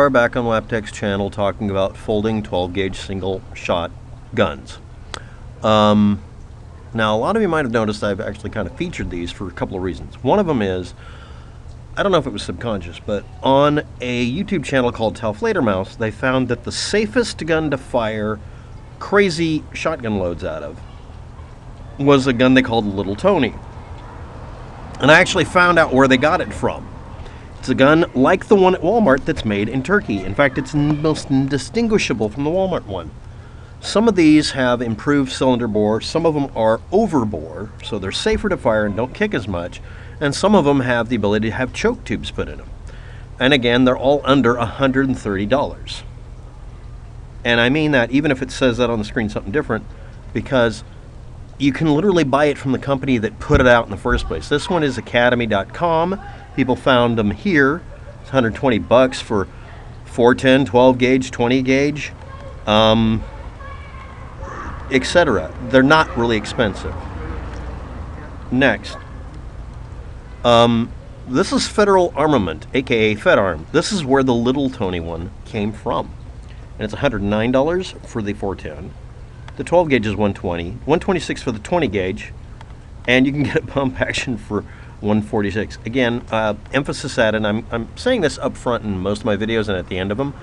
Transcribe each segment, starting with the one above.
are back on Laptech's channel talking about folding 12-gauge single-shot guns. Now, a lot of you might have noticed I've actually kind of featured these for a couple of reasons. One of them is, I don't know if it was subconscious, but on a YouTube channel called Mouse, they found that the safest gun to fire crazy shotgun loads out of was a gun they called Little Tony. And I actually found out where they got it from. It's a gun like the one at Walmart that's made in Turkey. In fact, it's most indistinguishable from the Walmart one. Some of these have improved cylinder bore, some of them are overbore, so they're safer to fire and don't kick as much, and some of them have the ability to have choke tubes put in them. And again, they're all under $130. And I mean that even if it says that on the screen something different, because you can literally buy it from the company that put it out in the first place. This one is academy.com. People found them here. It's $120 for 410, 12 gauge, 20 gauge, etc. They're not really expensive. Next. This is Federal Armament, aka FedArm. This is where the Little Tony one came from. And it's $109 for the 410. The 12 gauge is $120, $126 for the 20 gauge, and you can get a pump action for $146. Again, emphasis added, and I'm saying this up front in most of my videos and at the end of them,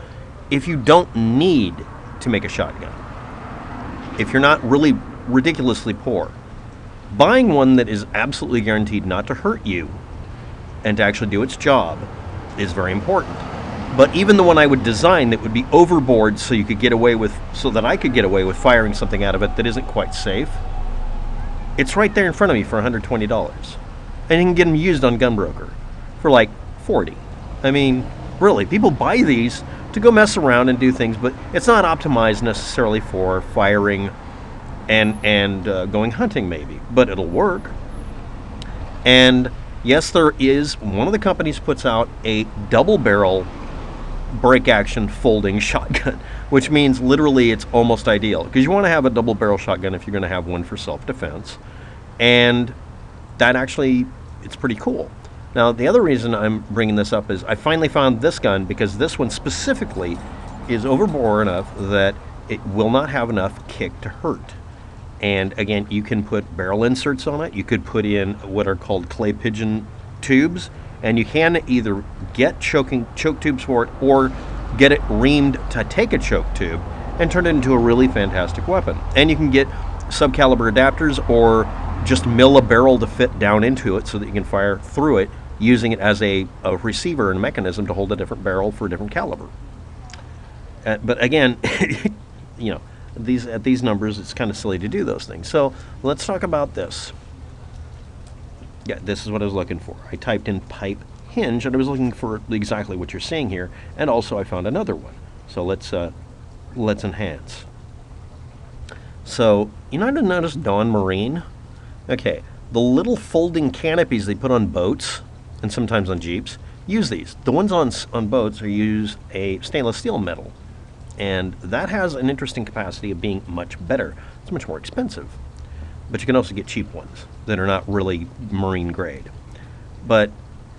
if you don't need to make a shotgun, if you're not really ridiculously poor, buying one that is absolutely guaranteed not to hurt you and to actually do its job is very important. But even the one I would design that would be overboard so you could get away with, so that I could get away with firing something out of it that isn't quite safe, it's right there in front of me for $120. And you can get them used on Gunbroker for like $40. I mean, really, people buy these to go mess around and do things, but it's not optimized necessarily for firing and going hunting maybe, but it'll work. And yes, there is, one of the companies puts out a double barrel break action folding shotgun, which means literally it's almost ideal because you want to have a double barrel shotgun if you're going to have one for self-defense, and that actually, it's pretty cool. Now, the other reason I'm bringing this up is I finally found this gun because this one specifically is overbore enough that it will not have enough kick to hurt. And again, you can put barrel inserts on it. You could put in what are called clay pigeon tubes, and you can either get choke tubes for it or get it reamed to take a choke tube and turn it into a really fantastic weapon. And you can get subcaliber adapters or just mill a barrel to fit down into it so that you can fire through it using it as a receiver and mechanism to hold a different barrel for a different caliber. But again, you know, at these numbers, it's kind of silly to do those things. So let's talk about this. Yeah, this is what I was looking for. I typed in pipe hinge, and I was looking for exactly what you're seeing here, and also I found another one. So let's enhance. So you might have noticed Dawn Marine. Okay, the little folding canopies they put on boats and sometimes on Jeeps use these. The ones on boats use a stainless steel metal, and that has an interesting capacity of being much better. It's much more expensive, but you can also get cheap ones that are not really marine grade. But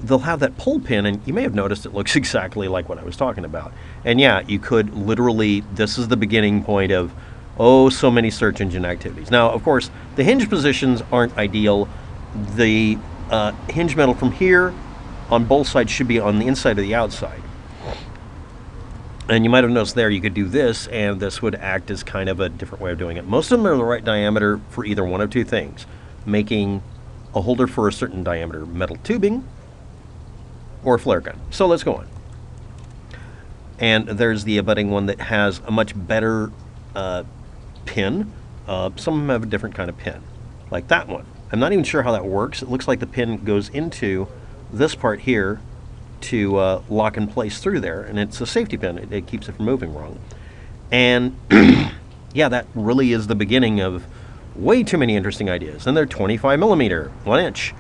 they'll have that pull pin, and you may have noticed it looks exactly like what I was talking about. And yeah, you could literally, this is the beginning point of, oh, so many search engine activities. Now, of course, the hinge positions aren't ideal. The hinge metal from here on both sides should be on the inside or the outside. And you might have noticed there you could do this, and this would act as kind of a different way of doing it. Most of them are the right diameter for either one of two things: making a holder for a certain diameter metal tubing or a flare gun. So let's go on. And there's the abutting one that has a much better pin. Some of them have a different kind of pin, like that one. I'm not even sure how that works. It looks like the pin goes into this part here to lock in place through there, and it's a safety pin. It keeps it from moving wrong. And yeah, that really is the beginning of way too many interesting ideas. And they're 25 millimeter, 1 inch.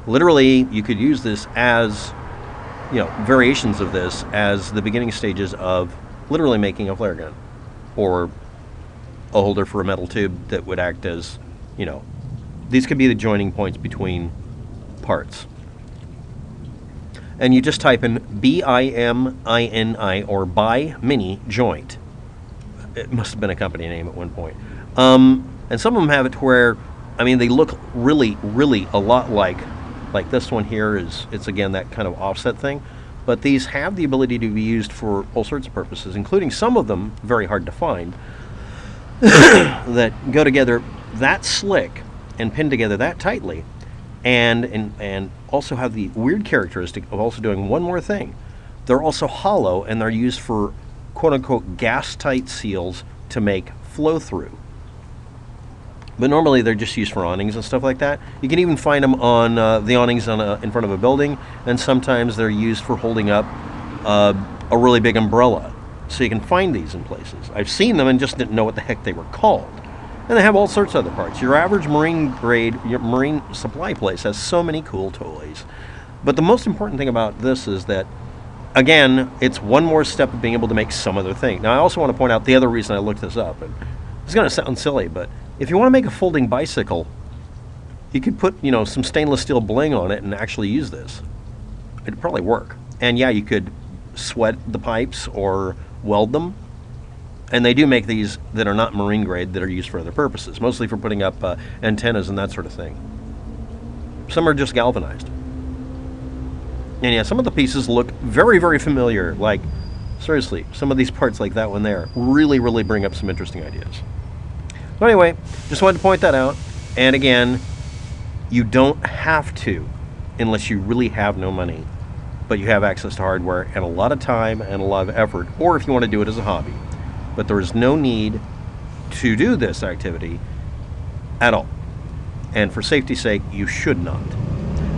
Literally, you could use this as, you know, variations of this as the beginning stages of literally making a flare gun, or a holder for a metal tube that would act as, you know, these could be the joining points between parts. and you just type in Bimini or Bimini joint. It must have been a company name at one point. And some of them have it to where, I mean, they look really, really a lot like this one here it's again that kind of offset thing. But these have the ability to be used for all sorts of purposes, including some of them very hard to find that go together that slick and pin together that tightly, and also have the weird characteristic of also doing one more thing. They're also hollow, and they're used for quote-unquote gas-tight seals to make flow-through. But normally they're just used for awnings and stuff like that. You can even find them on the awnings in front of a building, and sometimes they're used for holding up a really big umbrella. So you can find these in places. I've seen them and just didn't know what the heck they were called. And they have all sorts of other parts. Your average marine supply place has so many cool toys. But the most important thing about this is that, again, it's one more step of being able to make some other thing. Now, I also want to point out the other reason I looked this up, and it's going to sound silly, but if you want to make a folding bicycle, you could put, some stainless steel bling on it and actually use this. It'd probably work. And yeah, you could sweat the pipes or weld them. And they do make these that are not marine grade that are used for other purposes, mostly for putting up antennas and that sort of thing. Some are just galvanized. And yeah, some of the pieces look very, very familiar. Like, seriously, some of these parts like that one there really, really bring up some interesting ideas. So anyway, just wanted to point that out. And again, you don't have to unless you really have no money, but you have access to hardware and a lot of time and a lot of effort, or if you want to do it as a hobby. But there is no need to do this activity at all. And for safety's sake, you should not.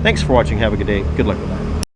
Thanks for watching. Have a good day. Good luck with that.